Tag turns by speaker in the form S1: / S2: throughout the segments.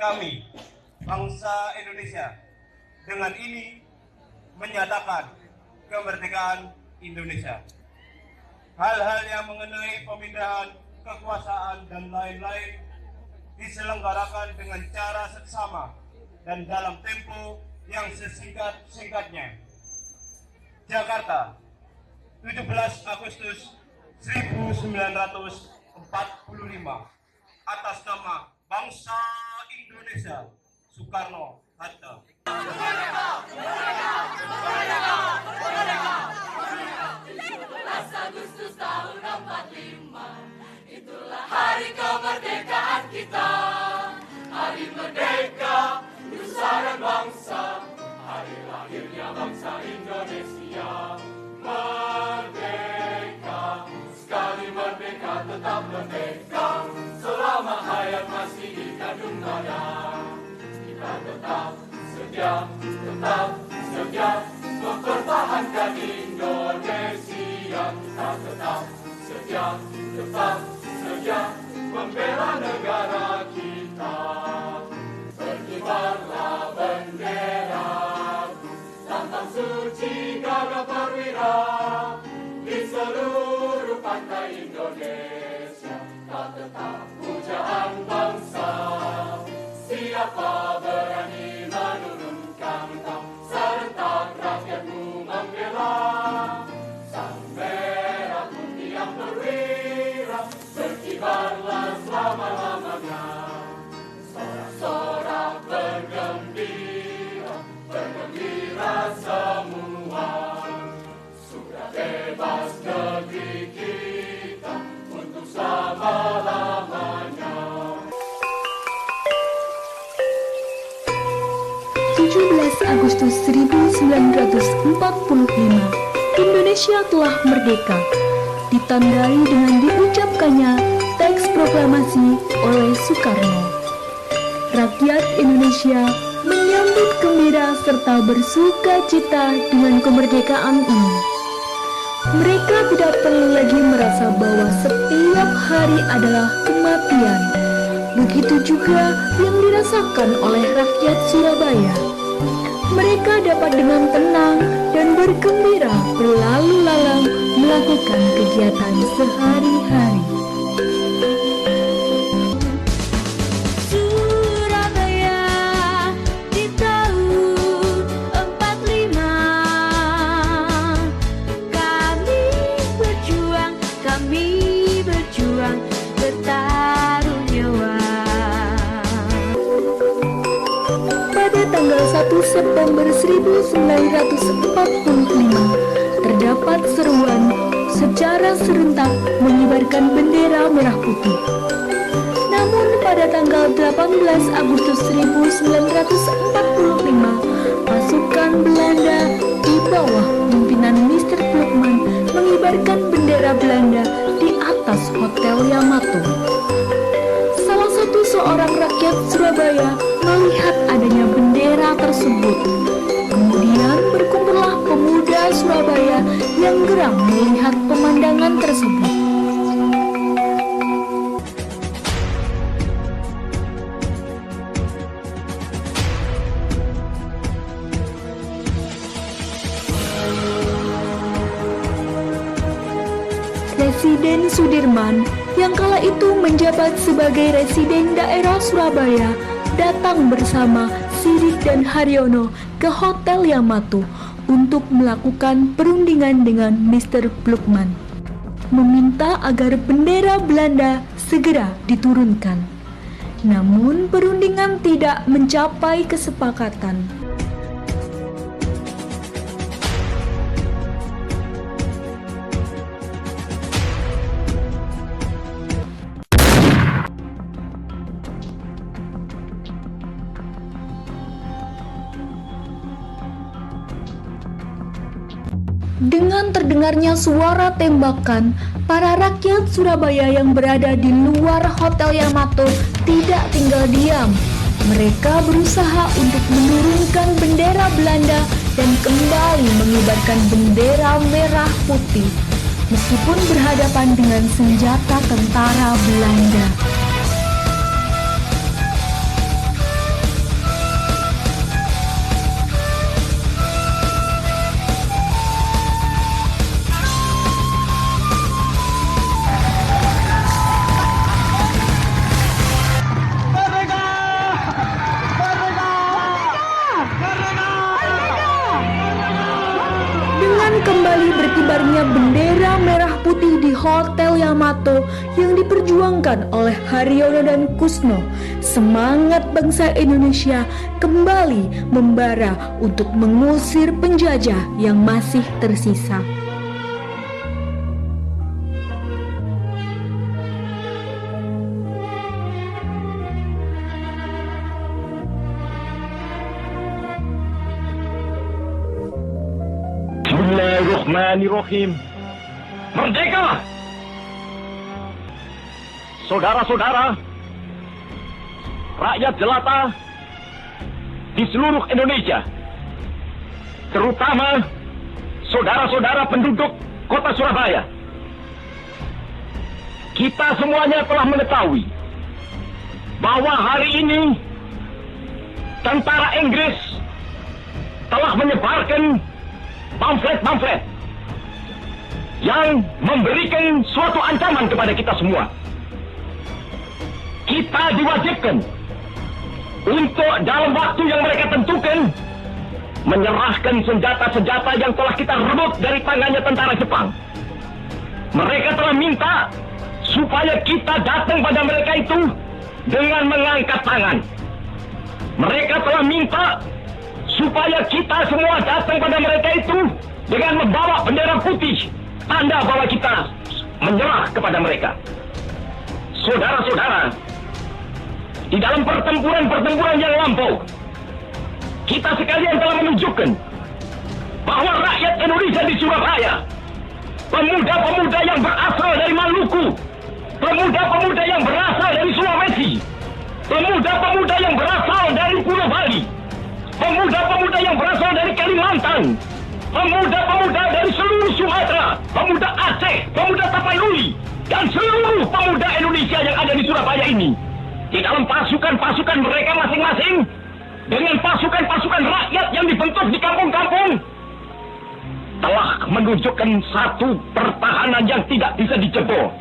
S1: kami, bangsa Indonesia, dengan ini menyatakan kemerdekaan Indonesia. Hal-hal yang mengenai pemindahan kekuasaan dan lain-lain diselenggarakan dengan cara seksama dan dalam tempo yang sesingkat-singkatnya. Jakarta, 17 Agustus 1945, atas nama bangsa Indonesia, Soekarno Hatta.
S2: 17 Agustus tahun 45, itulah hari kemerdekaan kita. Hari merdeka, nusa dan bangsa, hari lahirnya bangsa Indonesia. Merdeka, sekali merdeka tetap merdeka, selama hayat masih dikandung badan. Kita tetap setia mempertahankan Indonesia. Kita tetap setia membela negara kita. Berkibarlah benderaku, lambang suci gagah perwira, di seluruh pantai Indonesia. Tak tetap pujaan bangsa, siapa berani menurunkan kau? Serentak rakyatmu membela, sang merah putih yang perwira, berkibarlah selama-lamanya. Sorak-sorak bergembira semua, sudah bebas negeri kita untuk selama-lamanya.
S3: 17 Agustus 1945, Indonesia telah merdeka, ditandai dengan diucapkannya teks proklamasi oleh Soekarno. Rakyat Indonesia menyambut gembira serta bersuka cita dengan kemerdekaan ini. Mereka tidak perlu lagi merasa bahwa setiap hari adalah kematian. Begitu juga yang dirasakan oleh rakyat Surabaya. Mereka dapat dengan tenang dan bergembira berlalu lalang melakukan kegiatan sehari-hari.
S2: Surabaya di tahun 45, kami berjuang bertaruh nyawa.
S3: Pada tanggal 1 September 1945, terdapat seruan secara serentak mengibarkan bendera merah putih. Namun pada tanggal 18 Agustus 1945, pasukan Belanda di bawah pimpinan Mr. Blokman mengibarkan bendera Belanda di atas Hotel Yamato. Salah satu seorang rakyat Surabaya melihat adanya bendera tersebut. Kemudian berkumpullah pemuda Surabaya yang geram melihat pemandangan tersebut. Residen Sudirman yang kala itu menjabat sebagai Residen daerah Surabaya datang bersama Sidik dan Haryono ke Hotel Yamato untuk melakukan perundingan dengan Mr. Blokman, meminta agar bendera Belanda segera diturunkan. Namun perundingan tidak mencapai kesepakatan. Dengan terdengarnya suara tembakan, para rakyat Surabaya yang berada di luar Hotel Yamato tidak tinggal diam. Mereka berusaha untuk menurunkan bendera Belanda dan kembali mengibarkan bendera merah putih, meskipun berhadapan dengan senjata tentara Belanda. kembali berkibarnya bendera merah putih di Hotel Yamato yang diperjuangkan oleh Haryono dan Kusno, semangat bangsa Indonesia kembali membara untuk mengusir penjajah yang masih tersisa.
S4: Bismillahirrahmanirrahim. Merdeka! Saudara-saudara, rakyat jelata di seluruh Indonesia, terutama saudara-saudara penduduk kota Surabaya, kita semuanya telah mengetahui bahwa hari ini tentara Inggris telah menyebarkan pamflet-pamflet yang memberikan suatu ancaman kepada kita semua. Kita diwajibkan untuk dalam waktu yang mereka tentukan menyerahkan senjata-senjata yang telah kita rebut dari tangannya tentara Jepang. Mereka telah minta supaya kita datang pada mereka itu dengan mengangkat tangan. Mereka telah minta supaya kita semua datang pada mereka itu dengan membawa bendera putih, tanda bahwa kita menyerah kepada mereka. Saudara-saudara, di dalam pertempuran-pertempuran yang lampau, kita sekalian telah menunjukkan bahwa rakyat Indonesia di Surabaya, pemuda-pemuda yang berasal dari Maluku, pemuda-pemuda yang berasal dari Sulawesi, pemuda-pemuda yang berasal dari Pulau Bali, pemuda-pemuda yang berasal dari Kalimantan, pemuda-pemuda dari seluruh Sumatera, pemuda Aceh, pemuda Tapanuli, dan seluruh pemuda Indonesia yang ada di Surabaya ini, di dalam pasukan-pasukan mereka masing-masing, dengan pasukan-pasukan rakyat yang dibentuk di kampung-kampung, telah menunjukkan satu pertahanan yang tidak bisa dijebol,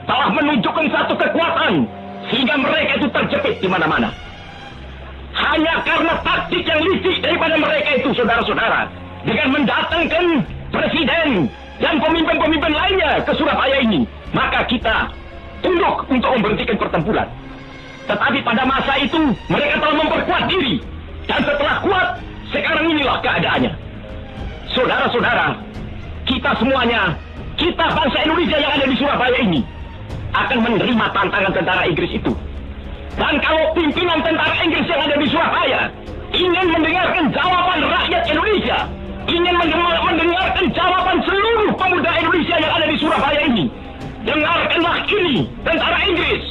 S4: telah menunjukkan satu kekuatan, sehingga mereka itu terjepit di mana-mana. Hanya karena taktik yang licik daripada mereka itu, saudara-saudara, dengan mendatangkan presiden dan pemimpin-pemimpin lainnya ke Surabaya ini, maka kita tunduk untuk memberhentikan pertempuran. Tetapi pada masa itu mereka telah memperkuat diri, dan setelah kuat, sekarang inilah keadaannya. Saudara-saudara, kita semuanya, kita bangsa Indonesia yang ada di Surabaya ini, akan menerima tantangan tentara Inggris itu. Dan kalau pimpinan tentara Inggris yang ada di Surabaya ingin mendengarkan jawaban rakyat Indonesia, ingin mendengarkan jawaban seluruh pemuda Indonesia yang ada di Surabaya ini, dengarkanlah ini, tentara Inggris.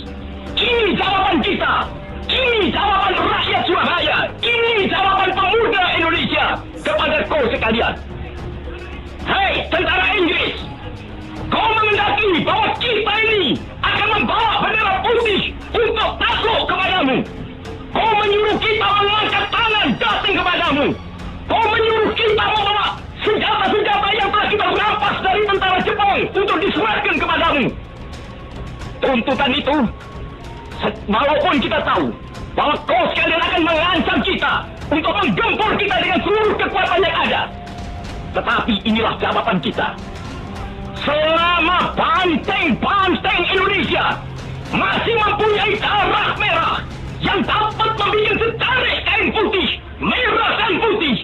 S4: Ini jawaban kita. Ini jawaban rakyat Surabaya. Ini jawaban pemuda Indonesia kepada kau sekalian. Hei, tentara Inggris, kau mengendaki bahwa kita ini akan membawa bendera putih untuk takluk kepadamu. Kau menyuruh kita mengangkat tangan datang kepadamu. Kau menyuruh kita membawa senjata-senjata yang telah kita rampas dari tentara Jepang untuk diserahkan kepadamu. Tuntutan itu, walaupun kita tahu bahwa kau sekalian akan mengancam kita untuk menggempur kita dengan seluruh kekuatan yang ada, tetapi inilah jawaban kita. Selama banteng-banteng Indonesia masih mempunyai darah merah yang dapat membuat setarik kain putih, merah dan putih,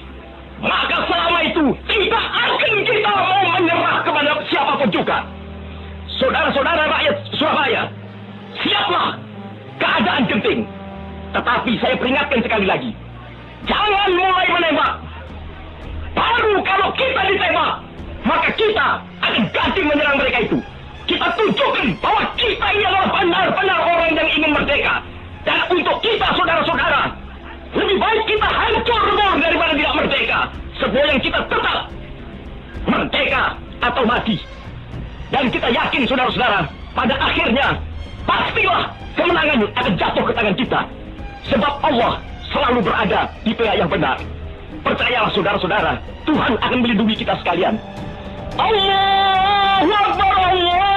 S4: maka selama itu tidak akan kita mau menyerah kepada siapapun juga. Saudara-saudara rakyat Surabaya, siaplah, keadaan genting. Tetapi saya peringatkan sekali lagi, jangan mulai menembak. Baru kalau kita ditembak, maka kita akan ganti menyerang mereka itu. Kita tunjukkan bahwa kita ini adalah benar-benar orang yang ingin merdeka. Dan untuk kita, saudara-saudara, lebih baik kita hancur lebur daripada tidak merdeka. Sebelum yang kita tetap merdeka atau mati. Dan kita yakin, saudara-saudara, pada akhirnya pastilah kemenangan akan jatuh ke tangan kita. Sebab Allah selalu berada di pihak yang benar. Percayalah, saudara-saudara, Tuhan akan melindungi kita sekalian. Allahu Akbar, Allah.